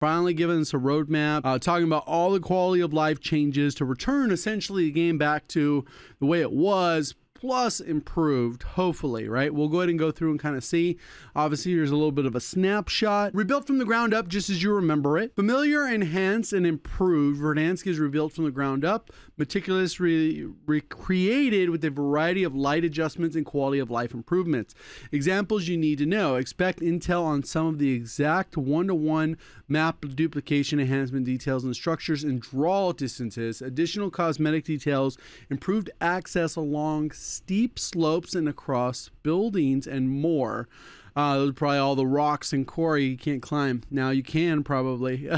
finally giving us a roadmap, talking about all the quality of life changes to return essentially the game back to the way it was, plus improved, hopefully, right? We'll go ahead and go through and kind of see. Obviously, here's a little bit of a snapshot. Rebuilt from the ground up, just as you remember it. Familiar, enhanced, and improved. Verdansk is rebuilt from the ground up, meticulously recreated with a variety of light adjustments and quality of life improvements. Examples you need to know. Expect intel on some of the exact one-to-one map duplication, enhancement details, and structures and draw distances. Additional cosmetic details, improved access along steep slopes and across buildings, and more. Those are probably all the rocks and quarry you can't climb. Now you can probably.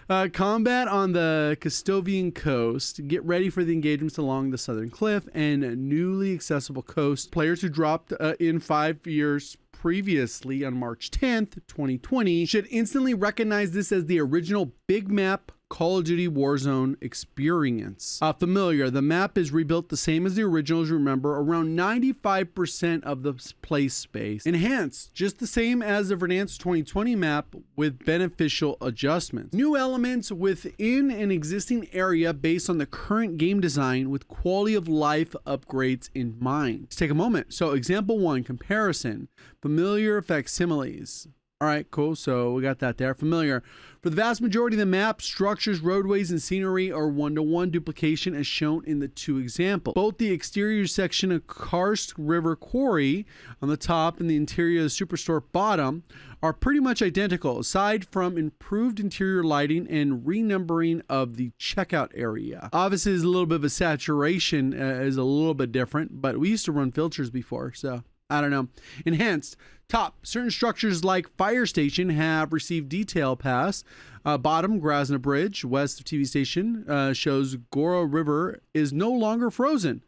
Combat on the Custovian coast. Get ready for the engagements along the southern cliff and newly accessible coast. Players who dropped in 5 years previously on March 10th, 2020 should instantly recognize this as the original big map Call of Duty Warzone experience. Familiar, the map is rebuilt the same as the originals, remember, around 95% of the play space. Enhanced, just the same as the Verdansk 2020 map with beneficial adjustments. New elements within an existing area based on the current game design with quality of life upgrades in mind. Let's take a moment. So example 1, comparison. Familiar facsimiles. All right, cool. So we got that there. Familiar. For the vast majority of the map, structures, roadways, and scenery are one-to-one duplication as shown in the 2 examples. Both the exterior section of Karst River Quarry on the top and the interior of the Superstore bottom are pretty much identical, aside from improved interior lighting and renumbering of the checkout area. Obviously, there's a little bit of a saturation is a little bit different, but we used to run filters before, so I don't know. Enhanced. Top, certain structures like fire station have received detail pass. Bottom, Grasna Bridge, west of TV station, shows Gora River is no longer frozen.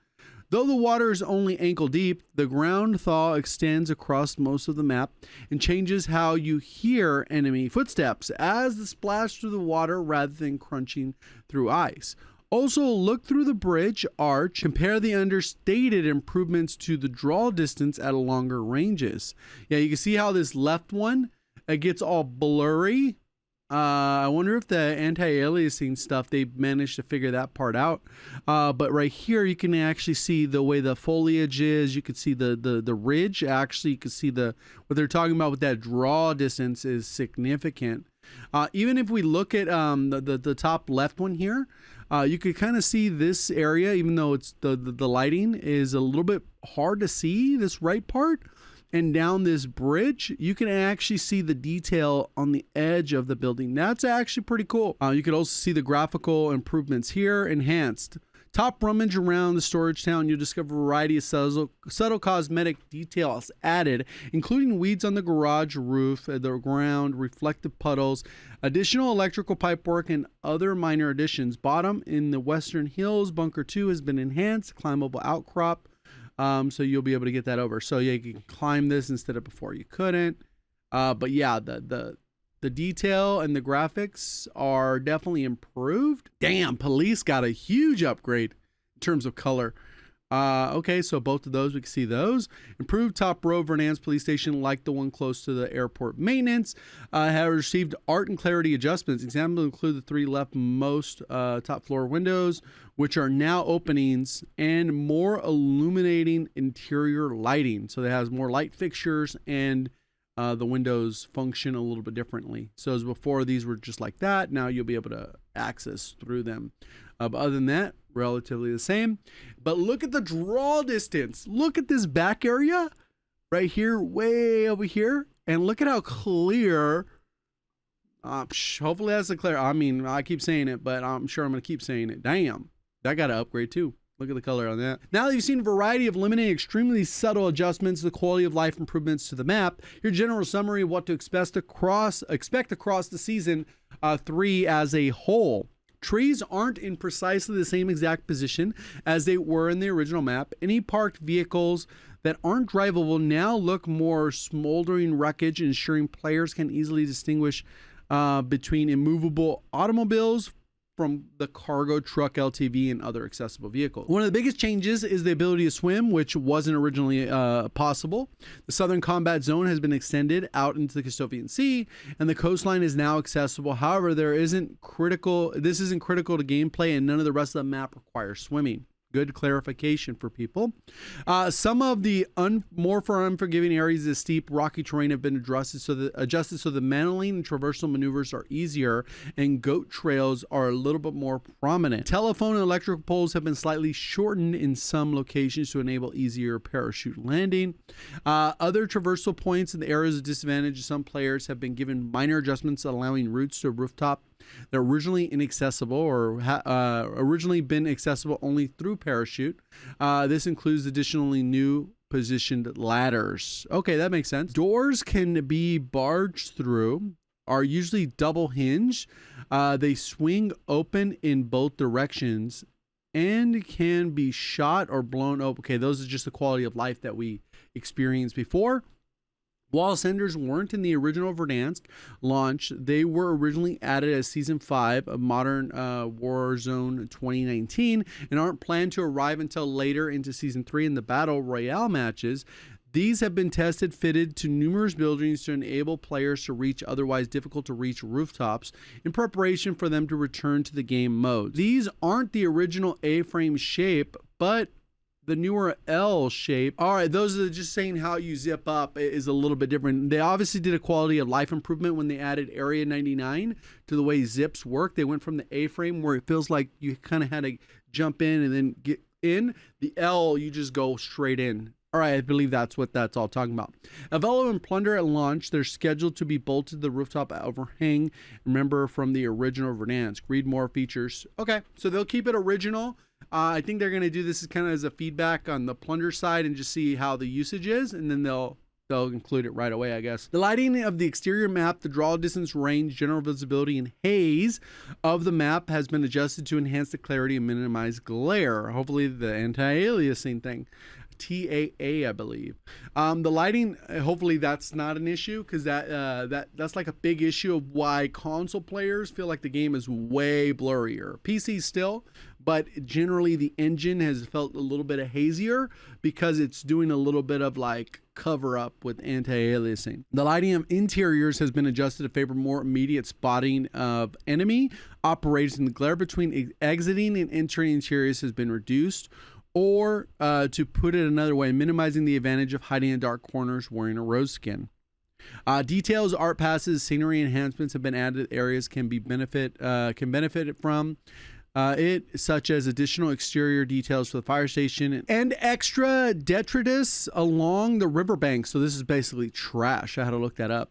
Though the water is only ankle deep, the ground thaw extends across most of the map and changes how you hear enemy footsteps as they splash through the water rather than crunching through ice. Also, look through the bridge arch, compare the understated improvements to the draw distance at longer ranges. Yeah, you can see how this left one, it gets all blurry. I wonder if the anti-aliasing stuff, they managed to figure that part out. But right here, you can actually see the way the foliage is. You can see the ridge. Actually, you can see what they're talking about with that draw distance is significant. Even if we look at the top left one here, you could kind of see this area, even though it's the lighting is a little bit hard to see this right part. And down this bridge, you can actually see the detail on the edge of the building. That's actually pretty cool. You could also see the graphical improvements here, enhanced. Top rummage around the storage town, you'll discover a variety of subtle cosmetic details added, including weeds on the garage roof, the ground, reflective puddles, additional electrical pipework, and other minor additions. Bottom, in the Western Hills, Bunker 2 has been enhanced, climbable outcrop, so you'll be able to get that over. So yeah, you can climb this instead of before you couldn't. But yeah, the detail and the graphics are definitely improved. Damn, police got a huge upgrade in terms of color. Okay, so both of those, we can see those. Improved top row Verdansk police station, like the one close to the airport maintenance, have received art and clarity adjustments. Examples include the 3 leftmost top floor windows, which are now openings, and more illuminating interior lighting. So it has more light fixtures, and the windows function a little bit differently. So as before, these were just like that. Now you'll be able to access through them. But other than that, relatively the same. But look at the draw distance. Look at this back area right here, way over here. And look at how clear. Hopefully that's a clear. I mean, I keep saying it, but I'm sure I'm going to keep saying it. Damn, that got to upgrade too. Look at the color on that. Now that you've seen a variety of limited, extremely subtle adjustments to the quality of life improvements to the map, your general summary of what to expect across the season 3 as a whole. Trees aren't in precisely the same exact position as they were in the original map. Any parked vehicles that aren't drivable now look more smoldering wreckage, ensuring players can easily distinguish between immovable automobiles from the cargo, truck, LTV, and other accessible vehicles. One of the biggest changes is the ability to swim, which wasn't originally possible. The Southern Combat Zone has been extended out into the Castovian Sea, and the coastline is now accessible. However, this isn't critical to gameplay, and none of the rest of the map requires swimming. Good clarification for people. Some of the more unforgiving areas of steep, rocky terrain have been adjusted so the mantling and traversal maneuvers are easier, and goat trails are a little bit more prominent. Telephone and electrical poles have been slightly shortened in some locations to enable easier parachute landing. Other traversal points in the areas of disadvantage of some players have been given minor adjustments, allowing routes to a rooftop that are originally inaccessible or originally been accessible only through parachute. This includes additionally new positioned ladders. Okay, that makes sense. Doors can be barged through, are usually double hinge. They swing open in both directions and can be shot or blown open. Okay, those are just the quality of life that we experienced before. Wall senders weren't in the original Verdansk launch. They were originally added as Season 5 of Modern Warzone 2019 and aren't planned to arrive until later into Season 3 in the Battle Royale matches. These have been fitted to numerous buildings to enable players to reach otherwise difficult to reach rooftops in preparation for them to return to the game mode. These aren't the original A-frame shape, but the newer L shape. All right, those are just saying how you zip up is a little bit different. They obviously did a quality of life improvement when they added Area 99 to the way zips work. They went from the A-frame where it feels like you kind of had to jump in and then get in. The L, you just go straight in. All right, I believe that's what that's all talking about. Avello and Plunder at launch, they're scheduled to be bolted to the rooftop overhang. Remember from the original Verdansk. Read more features. Okay, so they'll keep it original. I think they're going to do this as kind of as a feedback on the Plunder side and just see how the usage is, and then they'll include it right away, I guess. The lighting of the exterior map, the draw distance, range, general visibility, and haze of the map has been adjusted to enhance the clarity and minimize glare. Hopefully the anti-aliasing thing. TAA, I believe. The lighting, hopefully that's not an issue, because that's like a big issue of why console players feel like the game is way blurrier. PC still, but generally the engine has felt a little bit hazier because it's doing a little bit of like cover up with anti-aliasing. The lighting of interiors has been adjusted to favor more immediate spotting of enemy operators, and the glare between exiting and entering interiors has been reduced. Or to put it another way, minimizing the advantage of hiding in dark corners wearing a rose skin. Details, art passes, scenery enhancements have been added. Areas can benefit from it, such as additional exterior details for the fire station and extra detritus along the riverbank. So this is basically trash. I had to look that up.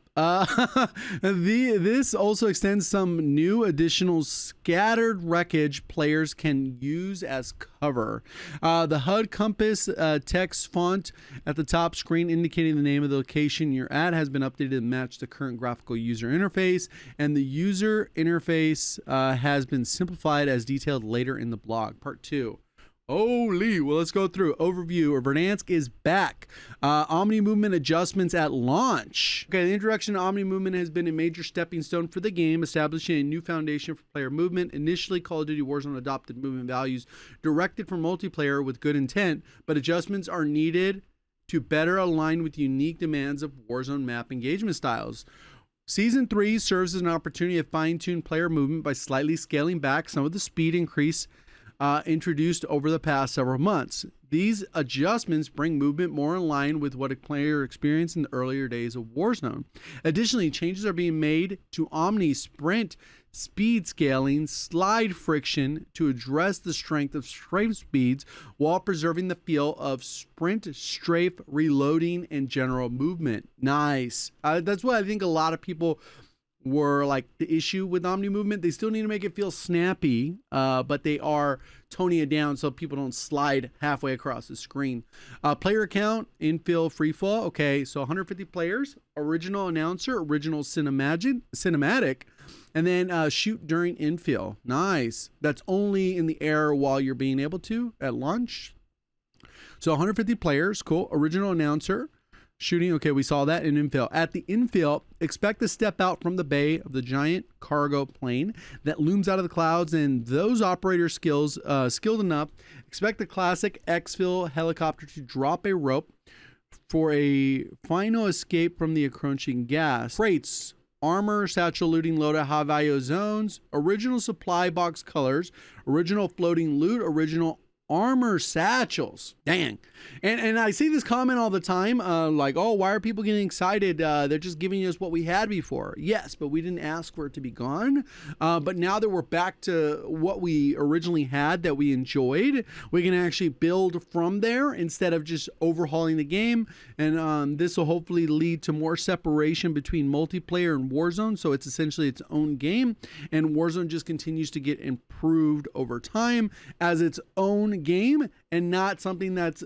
This also extends some new additional scattered wreckage players can use as cover. The HUD compass text font at the top screen indicating the name of the location you're at has been updated to match the current graphical user interface, and the user interface has been simplified as detailed later in the blog. Part 2. Holy, well, let's go through. Overview. Verdansk is back. Omni movement adjustments at launch. Okay, the introduction of Omni movement has been a major stepping stone for the game, establishing a new foundation for player movement. Initially, Call of Duty Warzone adopted movement values directed for multiplayer with good intent, but adjustments are needed to better align with the unique demands of Warzone map engagement styles. Season 3 serves as an opportunity to fine-tune player movement by slightly scaling back some of the speed increase introduced over the past several months. These adjustments bring movement more in line with what a player experienced in the earlier days of Warzone. Additionally, changes are being made to Omni Sprint speed scaling, slide friction to address the strength of strafe speeds while preserving the feel of sprint, strafe, reloading, and general movement. Nice. That's what I think a lot of people were like the issue with Omni movement. They still need to make it feel snappy, but they are toning it down so people don't slide halfway across the screen. Player count, infill, free fall. Okay, so 150 players, original announcer, original cinematic, and then shoot during infill. Nice. That's only in the air while you're being able to at launch. So 150 players, cool. Original announcer. Shooting, okay, we saw that in infill. At the infill, expect to step out from the bay of the giant cargo plane that looms out of the clouds, and those operator skilled enough, expect the classic exfil helicopter to drop a rope for a final escape from the encroaching gas. Crates, armor, satchel looting, loadout, high value zones, original supply box colors, original floating loot, original armor satchels. Dang. And I see this comment all the time, like, oh, why are people getting excited? They're just giving us what we had before. Yes, but we didn't ask for it to be gone. But now that we're back to what we originally had that we enjoyed, we can actually build from there instead of just overhauling the game. And this will hopefully lead to more separation between multiplayer and Warzone. So it's essentially its own game. And Warzone just continues to get improved over time as its own game and not something that's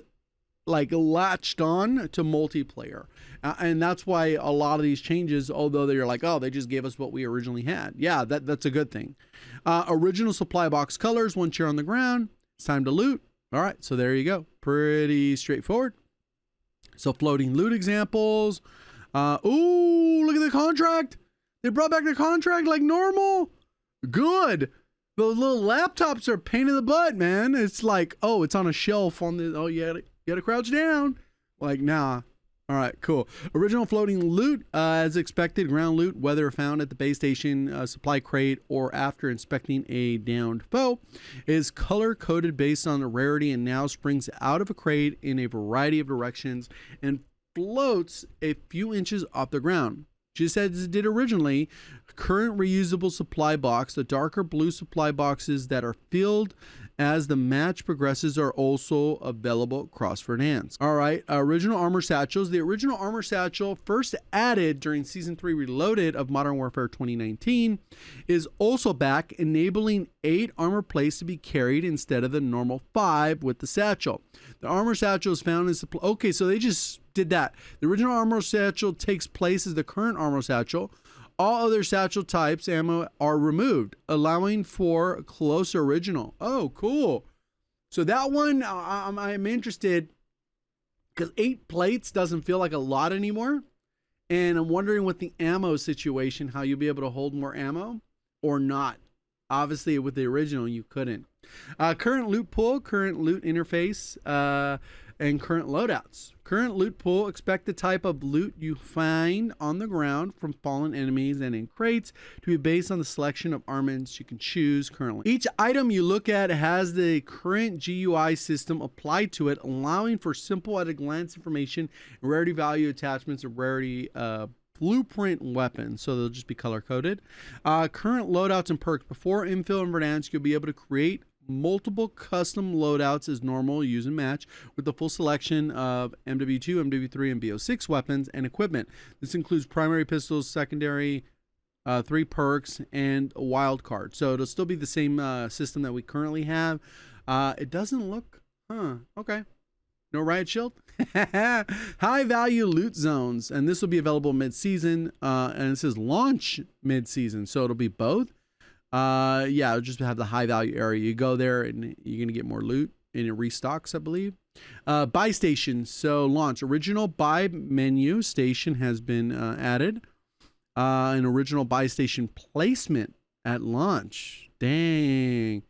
like latched on to multiplayer. And that's why a lot of these changes, although they're like, oh, they just gave us what we originally had. Yeah, that's a good thing. Original supply box colors, once you're on the ground, it's time to loot. All right, so there you go. Pretty straightforward. So floating loot examples. Ooh, look at the contract. They brought back the contract like normal. Good. Those little laptops are a pain in the butt, man. It's like, oh, it's on a shelf on the, oh, you gotta crouch down. Like, nah. All right, cool. Original floating loot, as expected, ground loot, whether found at the base station, supply crate, or after inspecting a downed foe, is color-coded based on the rarity and now springs out of a crate in a variety of directions and floats a few inches off the ground. Just as it did originally. Current reusable supply box, the darker blue supply boxes that are filled as the match progresses are also available across Verdansk. All right, original armor satchels. The original armor satchel, first added during Season 3 Reloaded of Modern Warfare 2019, is also back, enabling 8 armor plates to be carried instead of the normal 5 with the satchel. The armor satchel is found in supply. Okay, so they just did that. The original armor satchel takes place as the current armor satchel. All other satchel types ammo are removed, allowing for close original. Oh, cool. So that one, I'm interested because 8 plates doesn't feel like a lot anymore. And I'm wondering with the ammo situation, how you'll be able to hold more ammo or not. Obviously, with the original, you couldn't. Current loot pool, current loot interface, and current loadouts. Current loot pool, expect the type of loot you find on the ground from fallen enemies and in crates to be based on the selection of armaments you can choose currently. Each item you look at has the current GUI system applied to it, allowing for simple at a glance information and rarity value attachments of rarity blueprint weapons, so they'll just be color coded. Current loadouts and perks. Before infill and Verdansk, you'll be able to create multiple custom loadouts as normal, use and match, with the full selection of MW2, MW3, and BO6 weapons and equipment. This includes primary pistols, secondary, 3 perks, and a wild card. So it'll still be the same system that we currently have. It doesn't look, okay. No riot shield. High value loot zones, and this will be available mid-season, and it says launch mid-season, so it'll be both. Yeah, it'll just have the high value area. You go there and you're gonna get more loot, and it restocks, I believe. Buy station. So launch original buy menu station has been added. An original buy station placement at launch. Dang.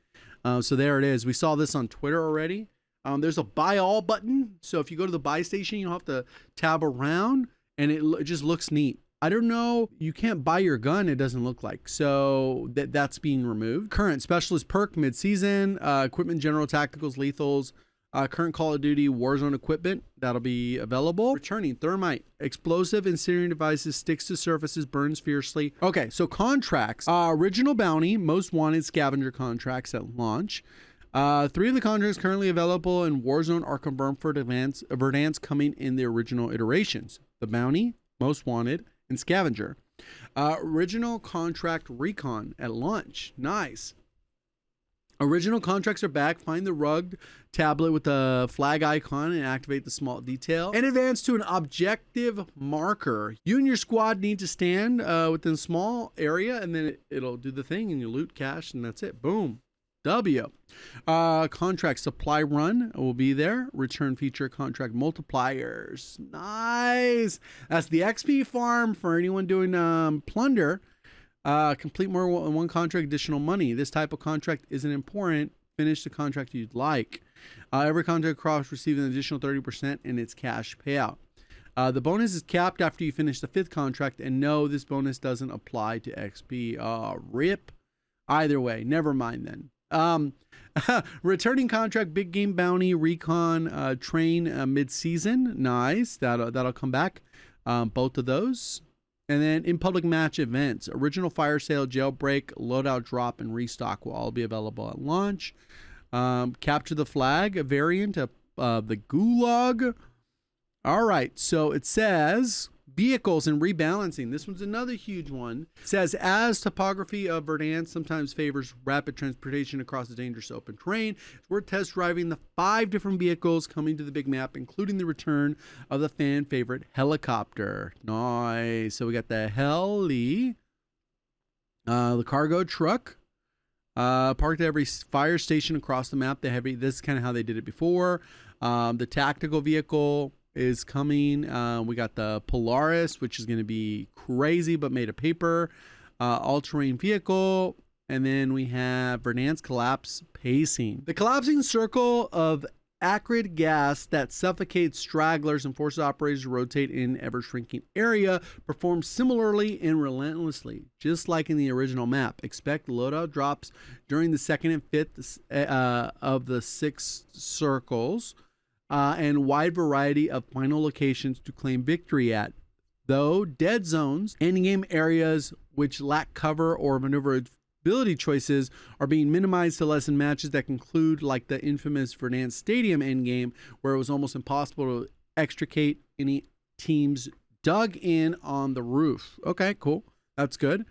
So there it is. We saw this on Twitter already. There's a buy all button. So if you go to the buy station, you don't have to tab around, and it just looks neat. I don't know. You can't buy your gun, it doesn't look like. So that's being removed. Current specialist perk mid-season. Equipment, general, tacticals, lethals. Current Call of Duty Warzone equipment. That'll be available. Returning thermite. Explosive incendiary devices. Sticks to surfaces. Burns fiercely. Okay, so contracts. Original bounty. Most wanted scavenger contracts at launch. 3 of the contracts currently available in Warzone are confirmed for Verdansk coming in the original iterations. The bounty, most wanted, and scavenger. Original contract recon at launch. Nice. Original contracts are back. Find the rugged tablet with the flag icon and activate the small detail. And advance to an objective marker. You and your squad need to stand within a small area, and then it'll do the thing, and you loot cash, and that's it. Boom. W. Contract supply run will be there. Return feature contract multipliers. Nice. That's the XP farm for anyone doing plunder. Complete more than one contract, additional money. This type of contract isn't important. Finish the contract you'd like. Every contract cross receives an additional 30% in its cash payout. The bonus is capped after you finish the 5th contract, and no, this bonus doesn't apply to XP. RIP. Either way, never mind then. Returning contract, big game bounty, recon, train mid-season. Nice. That'll come back. Both of those. And then in public match events, original fire sale, jailbreak, loadout drop, and restock will all be available at launch. Capture the flag, a variant of the gulag. All right, so it says vehicles and rebalancing. This one's another huge one. It says, as topography of Verdansk sometimes favors rapid transportation across the dangerous open terrain, we're test driving the 5 different vehicles coming to the big map, including the return of the fan favorite helicopter. Nice. So we got the heli, the cargo truck, parked at every fire station across the map. This is kind of how they did it before. The tactical vehicle is coming. We got the Polaris, which is going to be crazy but made of paper. All-terrain vehicle. And then we have Verdansk collapse pacing. The collapsing circle of acrid gas that suffocates stragglers and forces operators to rotate in ever-shrinking area performs similarly and relentlessly, just like in the original map. Expect loadout drops during the 2nd and 5th of the 6 circles. And wide variety of final locations to claim victory at. Though dead zones, endgame areas which lack cover or maneuverability choices are being minimized to lessen matches that conclude like the infamous Verdansk Stadium endgame, where it was almost impossible to extricate any teams dug in on the roof. Okay, cool. That's good.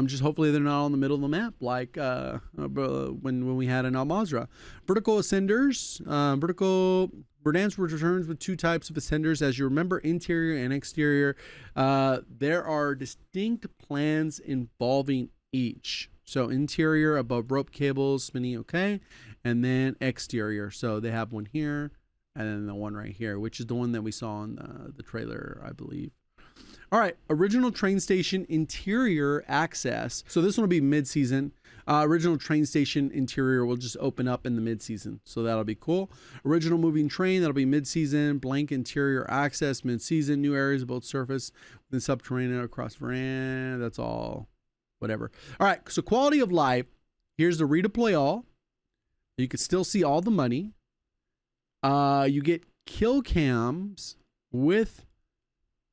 Just hopefully they're not on the middle of the map like when we had an Al Mazrah. Vertical ascenders. Verdansk returns with 2 types of ascenders. As you remember, interior and exterior. There are distinct plans involving each. So interior above rope cables, spinning, okay. And then exterior. So they have one here and then the one right here, which is the one that we saw in the trailer, I believe. All right, original train station interior access. So this one will be mid-season. Original train station interior will just open up in the mid-season. So that'll be cool. Original moving train, that'll be mid-season. Blank interior access, mid-season. New areas of both surface within subterranean across Verdansk. That's all, whatever. All right, so quality of life. Here's the redeploy all. You can still see all the money. You get kill cams with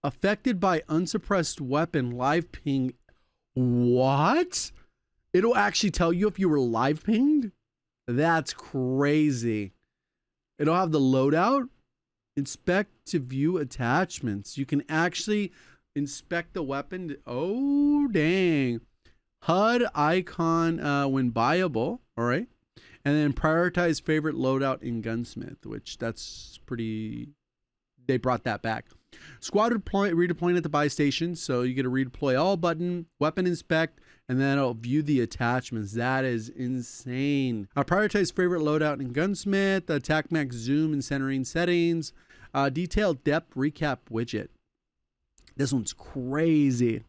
affected by unsuppressed weapon live ping. What? It'll actually tell you if you were live pinged? That's crazy. It'll have the loadout. Inspect to view attachments. You can actually inspect the weapon. Oh, dang. HUD icon when buyable. All right. And then prioritize favorite loadout in Gunsmith, which that's pretty... They brought that back. Squad redeploying at the buy station. So you get a redeploy all button, weapon inspect, and then it'll view the attachments. That is insane. Prioritize favorite loadout in Gunsmith, attack max zoom and centering settings, detailed depth recap widget. This one's crazy.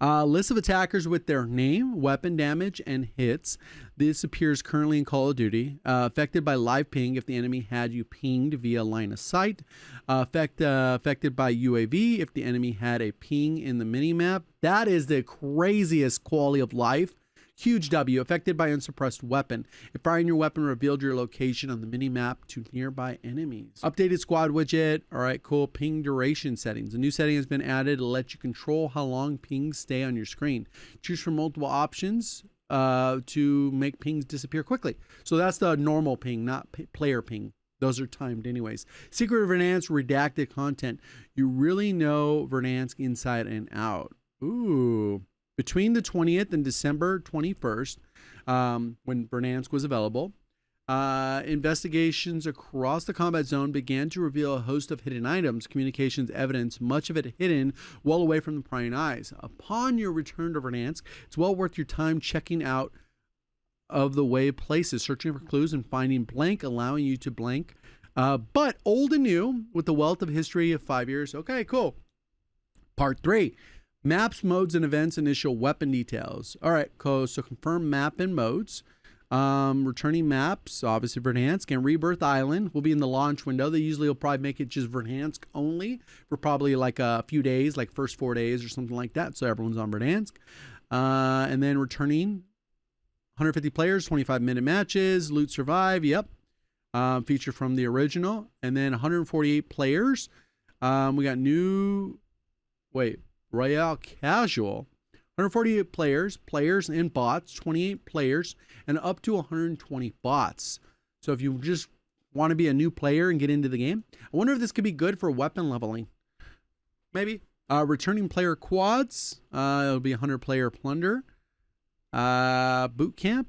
List of attackers with their name, weapon damage, and hits. This appears currently in Call of Duty. Affected by live ping if the enemy had you pinged via line of sight. Affected by UAV if the enemy had a ping in the minimap. That is the craziest quality of life. Huge W. Affected by unsuppressed weapon. If firing your weapon revealed your location on the minimap to nearby enemies. Updated squad widget. All right, cool. Ping duration settings. A new setting has been added to let you control how long pings stay on your screen. Choose from multiple options to make pings disappear quickly. So that's the normal ping, not player ping. Those are timed anyways. Secret of Verdansk redacted content. You really know Verdansk inside and out. Ooh. Between the 20th and December 21st, when Verdansk was available, investigations across the combat zone began to reveal a host of hidden items, communications evidence, much of it hidden well away from the prying eyes. Upon your return to Verdansk, it's well worth your time checking out of the way places, searching for clues and finding blank, allowing you to blank. But old and new with the wealth of history of 5 years. Okay, cool. Part 3, maps, modes, and events, initial weapon details. All right, cool. So confirm map and modes. Returning maps, obviously Verdansk and Rebirth Island will be in the launch window. They usually will probably make it just Verdansk only for probably like a few days, like first 4 days or something like that. So everyone's on Verdansk. And then returning 150 players, 25-minute matches, loot survive. Yep. Feature from the original. And then 148 players. We got Royale Casual. 148 players and bots, 28 players, and up to 120 bots. So if you just want to be a new player and get into the game, I wonder if this could be good for weapon leveling. Maybe. Returning player quads. It'll be 100 player plunder. Boot camp.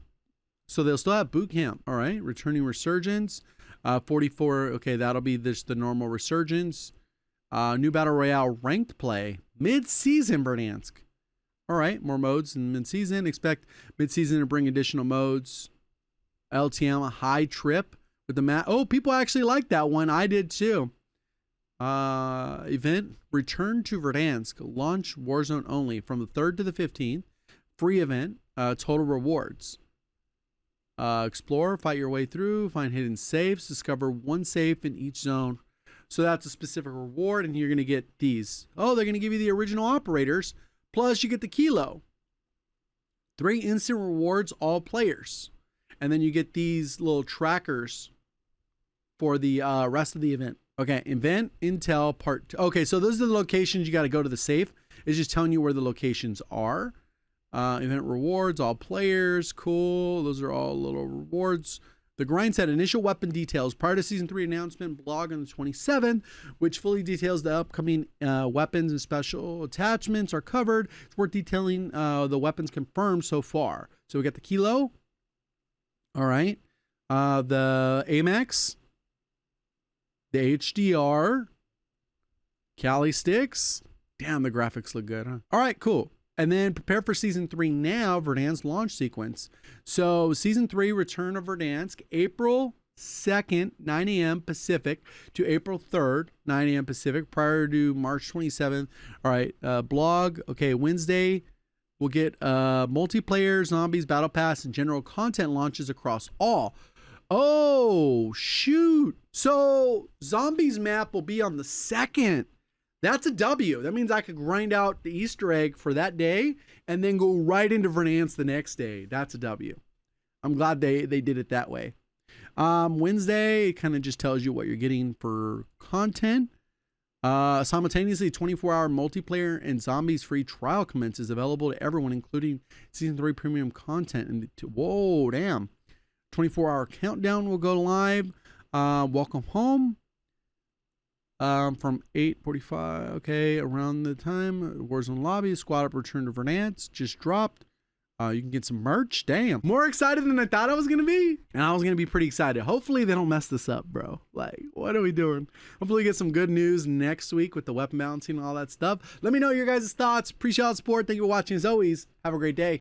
So they'll still have boot camp. All right. Returning resurgence. 44. Okay, that'll be the normal resurgence. New battle royale ranked play. Mid-season Verdansk. All right, more modes in mid-season. Expect mid-season to bring additional modes. LTM, a high trip with the map. Oh, people actually like that one. I did too. Event, return to Verdansk. Launch Warzone only from the 3rd to the 15th. Free event, total rewards. Explore, fight your way through, find hidden safes, discover one safe in each zone. So that's a specific reward, and you're going to get these. Oh, they're going to give you the original operators. Plus, you get the kilo. 3 instant rewards, all players. And then you get these little trackers for the rest of the event. Okay, event, intel, part 2. Okay, so those are the locations you got to go to the safe. It's just telling you where the locations are. Event rewards, all players. Cool. Those are all little rewards. The grind set, initial weapon details prior to season 3 announcement, blog on the 27th, which fully details the upcoming weapons and special attachments are covered. It's worth detailing the weapons confirmed so far. So we got the kilo. All right. The AMAX, the HDR, Cali sticks. Damn, the graphics look good, huh? All right, cool. And then prepare for season 3 now, Verdansk launch sequence. So season 3, return of Verdansk, April 2nd, 9 a.m. Pacific to April 3rd, 9 a.m. Pacific, prior to March 27th. All right, blog. Okay, Wednesday, we'll get multiplayer, zombies, battle pass, and general content launches across all. Oh, shoot. So zombies map will be on the 2nd. That's a W. That means I could grind out the Easter egg for that day and then go right into Verdansk the next day. That's a W. I'm glad they did it that way. Wednesday, it kind of just tells you what you're getting for content. Simultaneously, 24-hour multiplayer and zombies free trial commences, available to everyone, including season 3 premium content. And whoa, damn. 24-hour countdown will go live. Welcome home. From 8:45, okay, around the time, Warzone lobby, squad up, return to Verdansk, just dropped. You can get some merch. Damn, more excited than I thought I was gonna be, and I was gonna be pretty excited. Hopefully they don't mess this up, bro. Like, what are we doing? Hopefully get some good news next week with the weapon balancing and all that stuff. Let me know your guys' thoughts. Appreciate all the support. Thank you for watching. As always, have a great day.